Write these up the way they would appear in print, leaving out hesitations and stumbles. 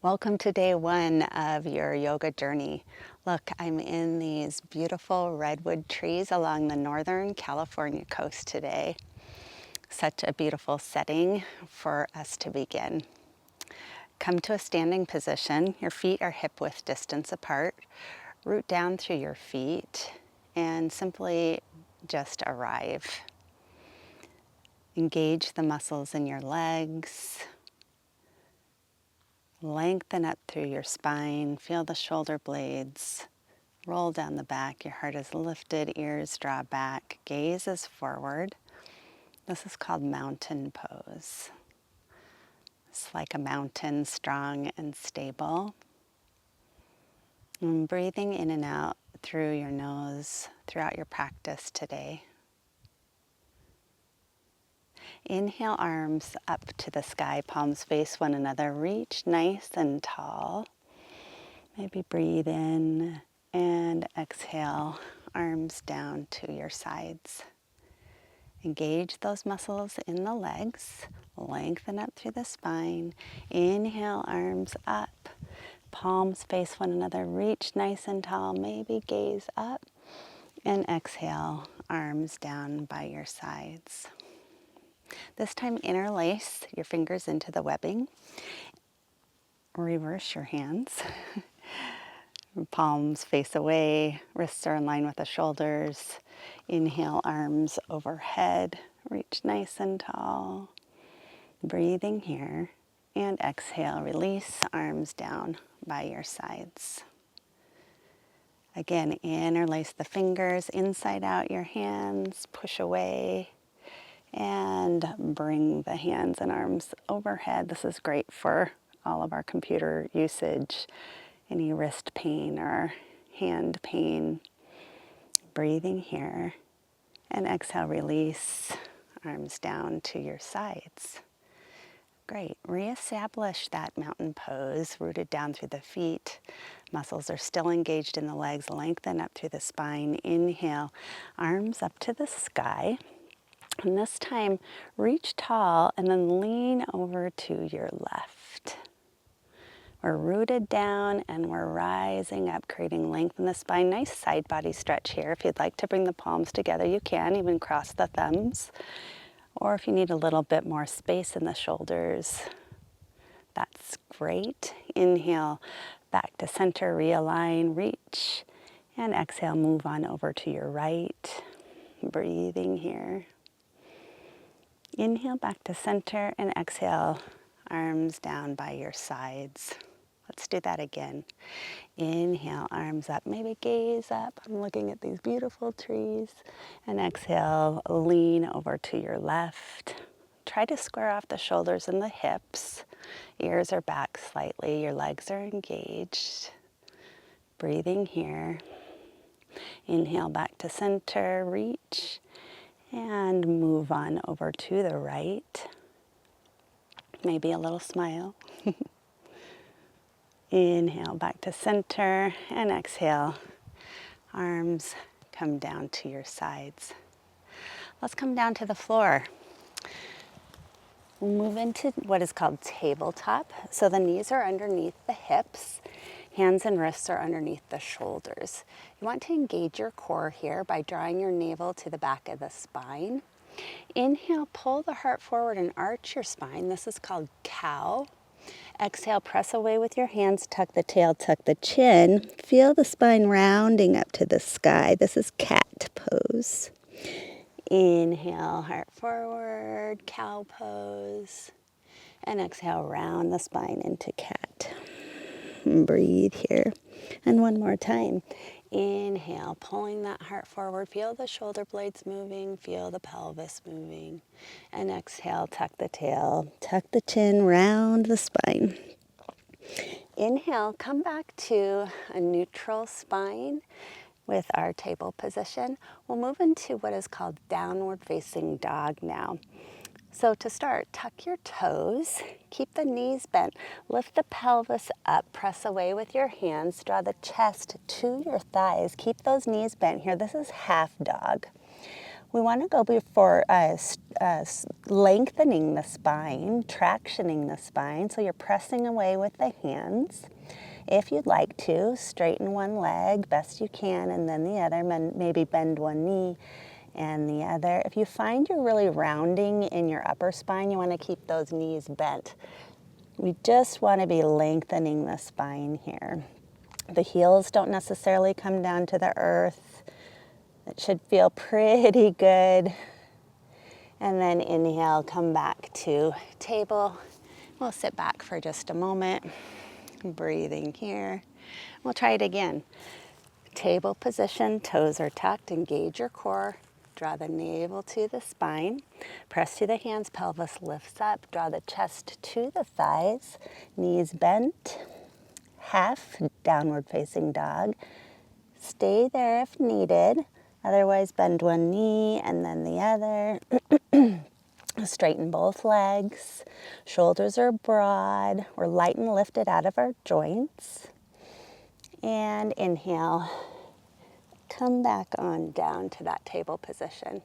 Welcome to day one of your yoga journey. Look, I'm in these beautiful redwood trees along the northern California coast today. Such a beautiful setting for us to begin. Come to a standing position. Your feet are hip width distance apart. Root down through your feet and simply just arrive. Engage the muscles in your legs. Lengthen up through your spine. Feel the shoulder blades roll down the back. Your heart is lifted, ears draw back, gaze is forward. This is called mountain pose. It's like a mountain, strong and stable. And breathing in and out through your nose throughout your practice today. Inhale, arms up to the sky, palms face one another. Reach nice and tall. Maybe breathe in and exhale, arms down to your sides. Engage those muscles in the legs. Lengthen up through the spine. Inhale, arms up. Palms face one another. Reach nice and tall. Maybe gaze up. And exhale, arms down by your sides. This time interlace your fingers into the webbing. Reverse your hands. Palms face away, wrists are in line with the shoulders. Inhale, arms overhead. Reach nice and tall. Breathing here. And exhale, release, arms down by your sides. Again, interlace the fingers inside out your hands. Push away. And bring the hands and arms overhead. This is great for all of our computer usage, any wrist pain or hand pain. Breathing here. And exhale, release, arms down to your sides. Great. Reestablish that mountain pose, rooted down through the feet. Muscles are still engaged in the legs. Lengthen up through the spine. Inhale, arms up to the sky. And this time, reach tall and then lean over to your left. We're rooted down and we're rising up, creating length in the spine. Nice side body stretch here. If you'd like to bring the palms together, you can. Even cross the thumbs. Or if you need a little bit more space in the shoulders, that's great. Inhale, back to center, realign, reach. And exhale, move on over to your right. Breathing here. Inhale back to center and exhale, arms down by your sides. Let's do that again. Inhale, arms up, maybe gaze up. I'm looking at these beautiful trees. And exhale, lean over to your left. Try to square off the shoulders and the hips. Ears are back slightly, your legs are engaged. Breathing here. Inhale back to center, reach. And move on over to the right. Maybe a little smile. Inhale back to center and exhale. Arms come down to your sides. Let's come down to the floor. We'll move into what is called tabletop. So the knees are underneath the hips. Hands and wrists are underneath the shoulders. You want to engage your core here by drawing your navel to the back of the spine. Inhale, pull the heart forward and arch your spine. This is called cow. Exhale, press away with your hands, tuck the tail, tuck the chin. Feel the spine rounding up to the sky. This is cat pose. Inhale, heart forward, cow pose. And exhale, round the spine into cat. Breathe here. And one more time. Inhale, pulling that heart forward. Feel the shoulder blades moving. Feel the pelvis moving. And exhale, tuck the tail. Tuck the chin, round the spine. Inhale, come back to a neutral spine with our table position. We'll move into what is called downward facing dog now. So to start, tuck your toes, keep the knees bent, lift the pelvis up, press away with your hands, draw the chest to your thighs, keep those knees bent here. This is half dog. We want to go before lengthening the spine, tractioning the spine. So you're pressing away with the hands. If you'd like to, straighten one leg best you can, and then the other, maybe bend one knee and the other. If you find you're really rounding in your upper spine, you want to keep those knees bent. We just want to be lengthening the spine here. The heels don't necessarily come down to the earth. It should feel pretty good. And then inhale, come back to table. We'll sit back for just a moment, breathing here. We'll try it again. Table position, toes are tucked, engage your core. Draw the navel to the spine. Press to the hands, pelvis lifts up. Draw the chest to the thighs, knees bent. Half downward facing dog. Stay there if needed. Otherwise, bend one knee and then the other. Straighten both legs. Shoulders are broad. We're light and lifted out of our joints. And inhale. Come back on down to that table position.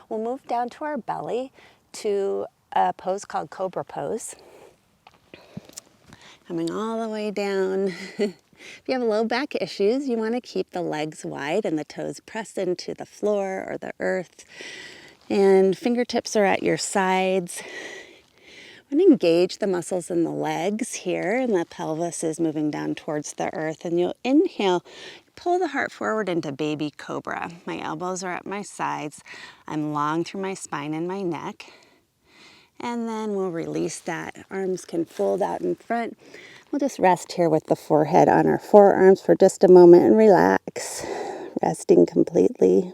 We'll move down to our belly to a pose called Cobra Pose. Coming all the way down. If you have low back issues, you want to keep the legs wide and the toes pressed into the floor or the earth. And fingertips are at your sides. I'm going to engage the muscles in the legs here, and the pelvis is moving down towards the earth. And you'll inhale, pull the heart forward into baby cobra. My elbows are at my sides. I'm long through my spine and my neck. And then we'll release that. Arms can fold out in front. We'll just rest here with the forehead on our forearms for just a moment and relax. Resting completely.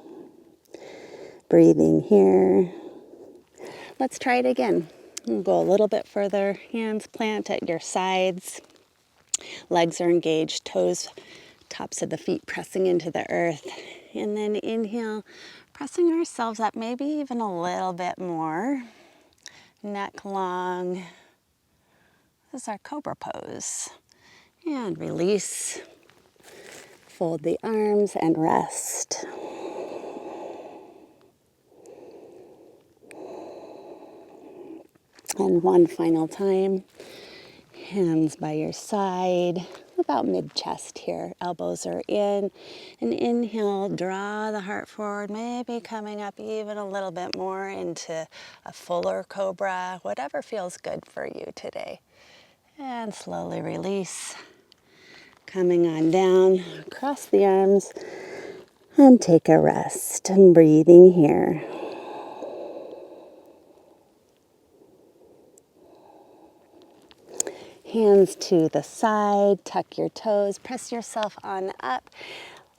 Breathing here. Let's try it again. We'll go a little bit further. Hands plant at your sides. Legs are engaged. Toes, tops of the feet pressing into the earth. And then inhale, pressing ourselves up maybe even a little bit more. Neck long. This is our Cobra Pose. And release. Fold the arms and rest. And one final time. Hands by your side, about mid-chest here. Elbows are in. And inhale, draw the heart forward, maybe coming up even a little bit more into a fuller cobra, whatever feels good for you today. And slowly release. Coming on down, cross the arms, and take a rest. And breathing here. Hands to the side, tuck your toes, press yourself on up.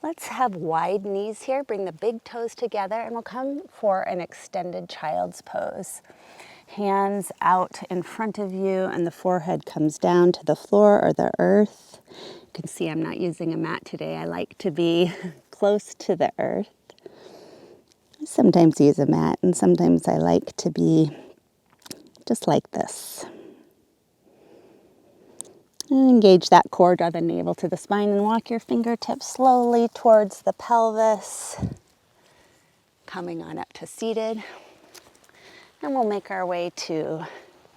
Let's have wide knees here. Bring the big toes together and we'll come for an extended child's pose. Hands out in front of you and the forehead comes down to the floor or the earth. You can see I'm not using a mat today. I like to be close to the earth. I sometimes use a mat and sometimes I like to be just like this. And engage that core, draw the navel to the spine and walk your fingertips slowly towards the pelvis. Coming on up to seated. And we'll make our way to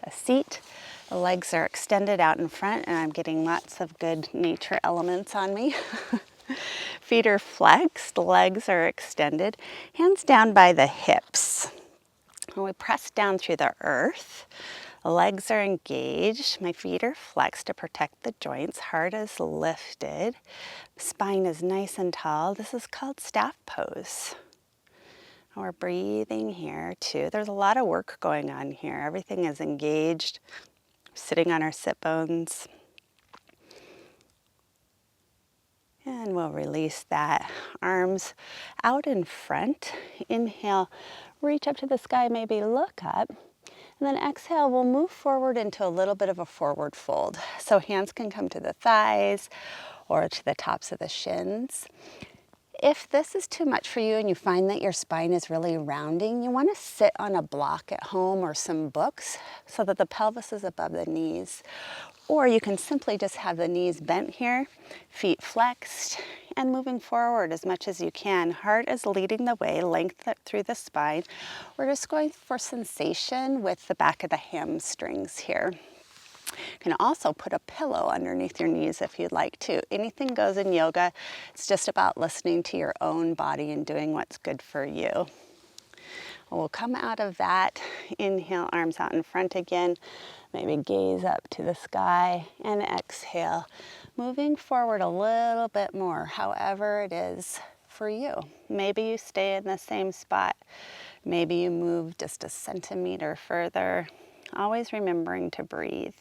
a seat. The legs are extended out in front and I'm getting lots of good nature elements on me. Feet are flexed, legs are extended. Hands down by the hips. And we press down through the earth. Legs are engaged. My feet are flexed to protect the joints. Heart is lifted. Spine is nice and tall. This is called staff pose. We're breathing here too. There's a lot of work going on here. Everything is engaged. Sitting on our sit bones. And we'll release that. Arms out in front. Inhale, reach up to the sky, maybe look up. And then exhale, we'll move forward into a little bit of a forward fold. So hands can come to the thighs or to the tops of the shins. If this is too much for you and you find that your spine is really rounding, you want to sit on a block at home or some books so that the pelvis is above the knees. Or you can simply just have the knees bent here, feet flexed, and moving forward as much as you can. Heart is leading the way, length through the spine. We're just going for sensation with the back of the hamstrings here. You can also put a pillow underneath your knees if you'd like to. Anything goes in yoga. It's just about listening to your own body and doing what's good for you. We'll come out of that. Inhale, arms out in front again. Maybe gaze up to the sky and exhale. Moving forward a little bit more, however it is for you. Maybe you stay in the same spot. Maybe you move just a centimeter further. Always remembering to breathe.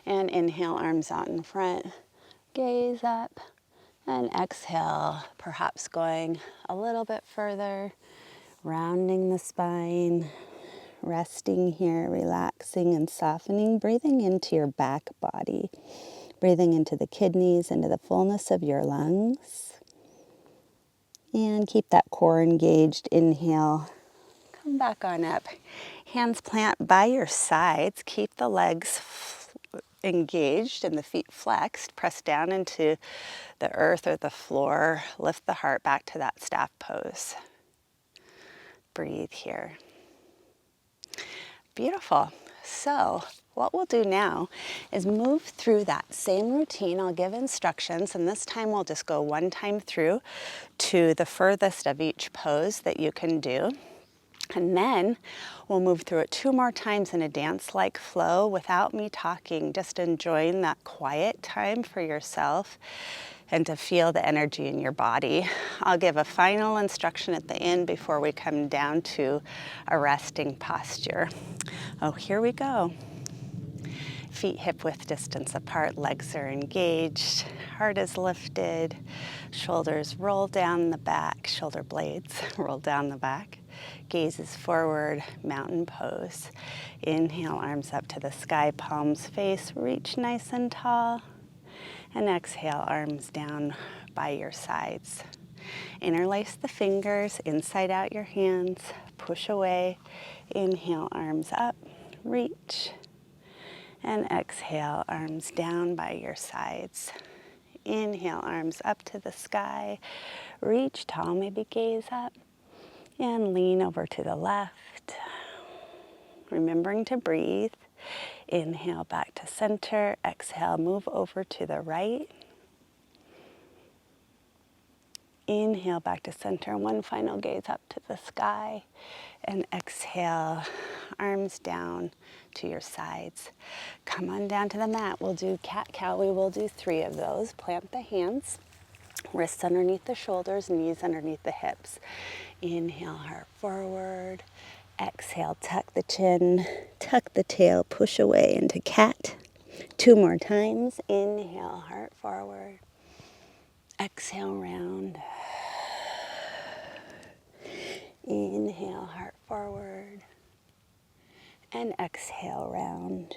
And inhale, arms out in front. Gaze up and exhale, perhaps going a little bit further. Rounding the spine, resting here, relaxing and softening, breathing into your back body, breathing into the kidneys, into the fullness of your lungs. And keep that core engaged. Inhale, come back on up. Hands plant by your sides. Keep the legs engaged and the feet flexed. Press down into the earth or the floor. Lift the heart back to that staff pose. Breathe here. Beautiful. So what we'll do now is move through that same routine. I'll give instructions, and this time we'll just go one time through to the furthest of each pose that you can do. And then we'll move through it 2 more times in a dance-like flow without me talking, just enjoying that quiet time for yourself and to feel the energy in your body. I'll give a final instruction at the end before we come down to a resting posture. Oh, here we go. Feet hip-width distance apart, legs are engaged, heart is lifted, shoulders roll down the back, shoulder blades roll down the back, gaze is forward, mountain pose. Inhale, arms up to the sky, palms face, reach nice and tall. And exhale, arms down by your sides. Interlace the fingers, inside out your hands, push away. Inhale, arms up, reach. And exhale, arms down by your sides. Inhale, arms up to the sky, reach tall, maybe gaze up. And lean over to the left. Remembering to breathe. Inhale, back to center. Exhale, move over to the right. Inhale, back to center. One final gaze up to the sky. And exhale, arms down to your sides. Come on down to the mat. We'll do cat-cow. We will do 3 of those. Plant the hands. Wrists underneath the shoulders, knees underneath the hips. Inhale, heart forward. Exhale, tuck the chin, tuck the tail, push away into cat. 2 more times. Inhale, heart forward. Exhale, round. Inhale, heart forward. And exhale, round.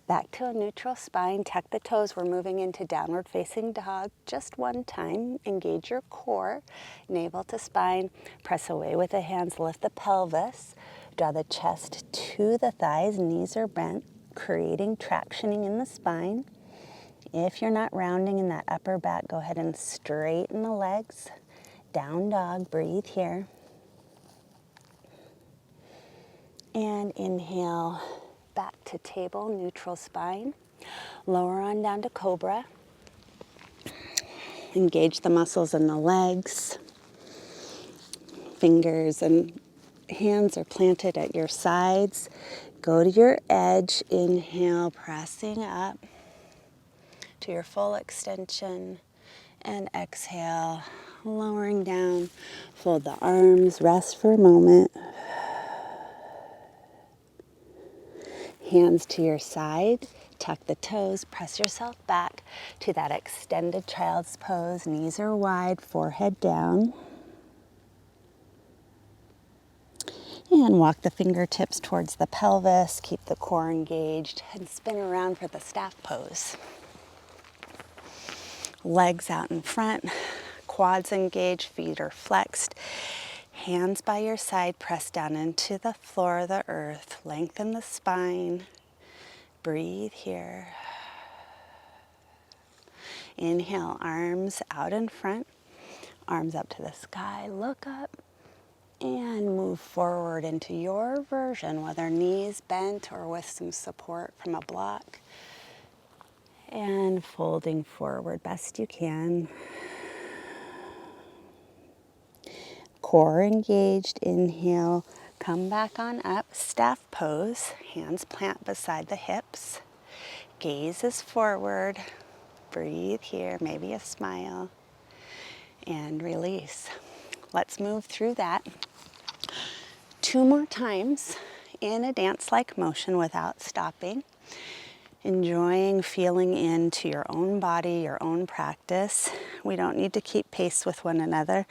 Back to a neutral spine. Tuck the toes. We're moving into downward facing dog. Just one time. Engage your core. Navel to spine. Press away with the hands. Lift the pelvis. Draw the chest to the thighs. Knees are bent, creating tractioning in the spine. If you're not rounding in that upper back, go ahead and straighten the legs. Down dog. Breathe here. And inhale. Back to table, neutral spine. Lower on down to cobra. Engage the muscles in the legs. Fingers and hands are planted at your sides. Go to your edge. Inhale, pressing up to your full extension. And exhale, lowering down. Fold the arms, rest for a moment. Hands to your side, tuck the toes, press yourself back to that extended child's pose. Knees are wide, forehead down. And walk the fingertips towards the pelvis, keep the core engaged, and spin around for the staff pose. Legs out in front, quads engaged, feet are flexed. Hands by your side, press down into the floor of the earth. Lengthen the spine. Breathe here. Inhale, arms out in front, arms up to the sky. Look up and move forward into your version, whether knees bent or with some support from a block. And folding forward best you can. Core engaged, inhale, come back on up, staff pose, hands plant beside the hips. Gaze is forward, breathe here, maybe a smile, and release. Let's move through that 2 more times in a dance-like motion without stopping. Enjoying feeling into your own body, your own practice. We don't need to keep pace with one another.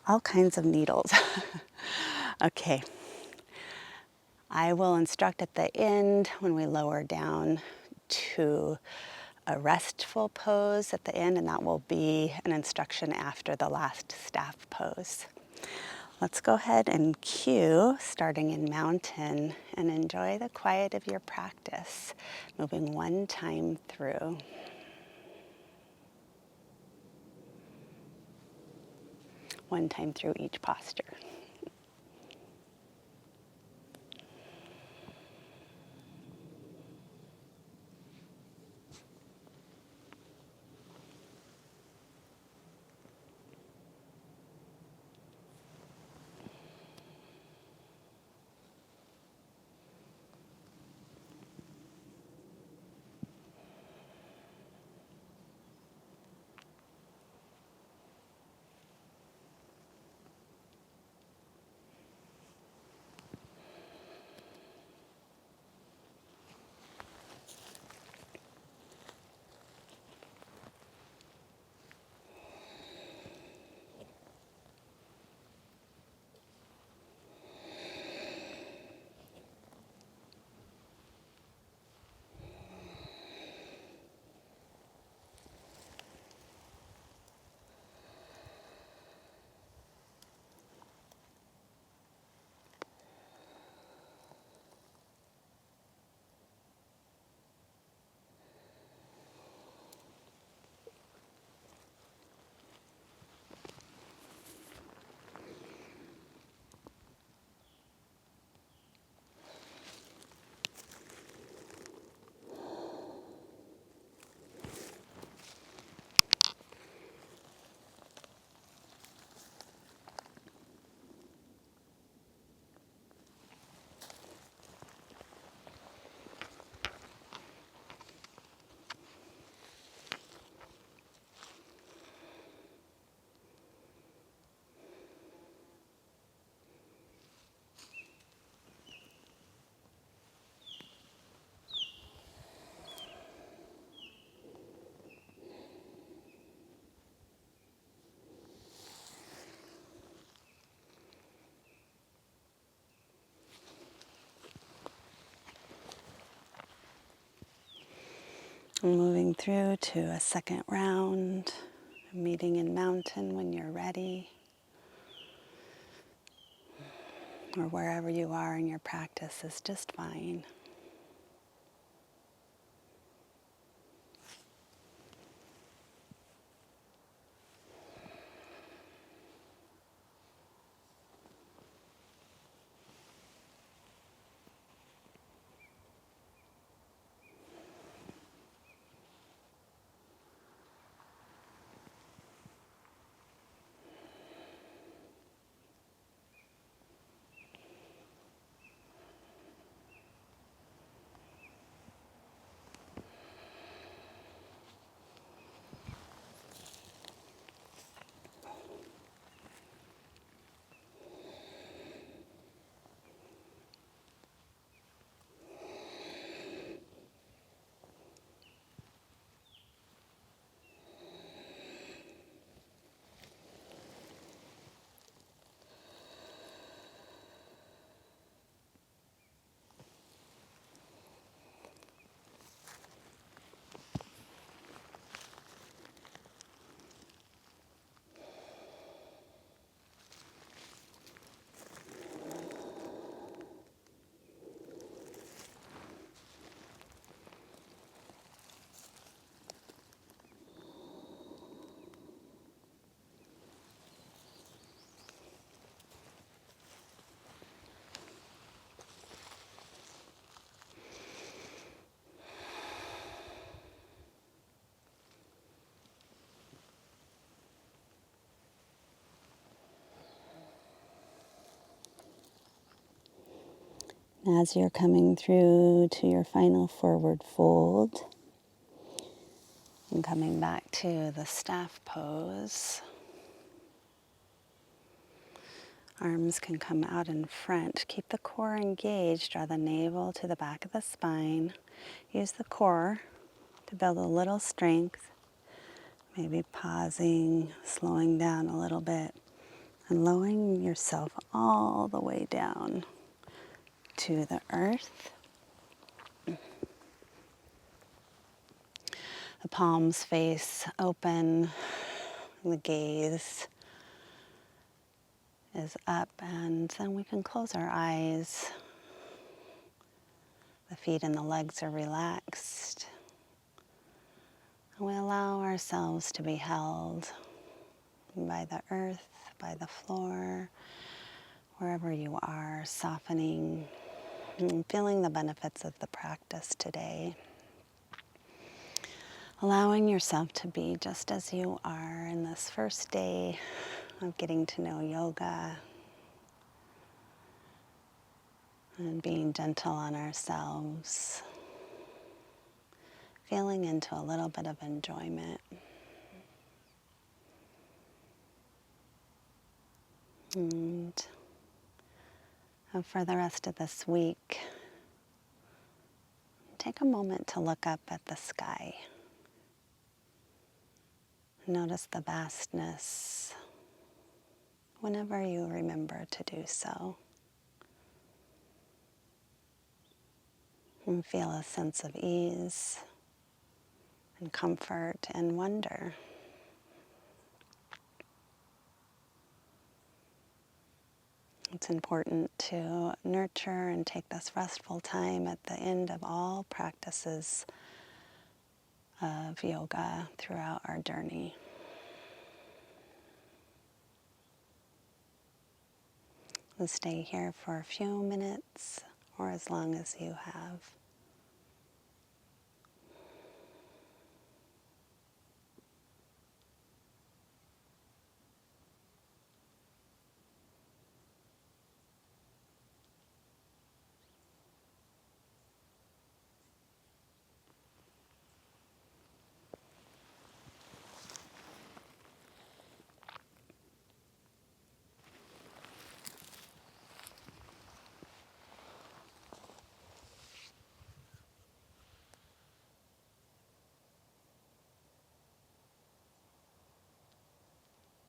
All kinds of needles. Okay. I will instruct at the end when we lower down to a restful pose at the end, and that will be an instruction after the last staff pose. Let's go ahead and cue, starting in mountain, and enjoy the quiet of your practice, moving one time through. One time through each posture. Moving through to a second round, meeting in mountain when you're ready, or wherever you are in your practice is just fine. As you're coming through to your final forward fold and coming back to the staff pose, arms can come out in front. Keep the core engaged. Draw the navel to the back of the spine. Use the core to build a little strength. Maybe pausing, slowing down a little bit, and lowering yourself all the way down to the earth. The palms face open, the gaze is up, and then we can close our eyes. The feet and the legs are relaxed. And we allow ourselves to be held by the earth, by the floor, wherever you are, softening and feeling the benefits of the practice today. Allowing yourself to be just as you are in this first day of getting to know yoga and being gentle on ourselves, feeling into a little bit of enjoyment. And for the rest of this week, take a moment to look up at the sky. Notice the vastness whenever you remember to do so. And feel a sense of ease and comfort and wonder. It's important to nurture and take this restful time at the end of all practices of yoga throughout our journey. We'll stay here for a few minutes or as long as you have.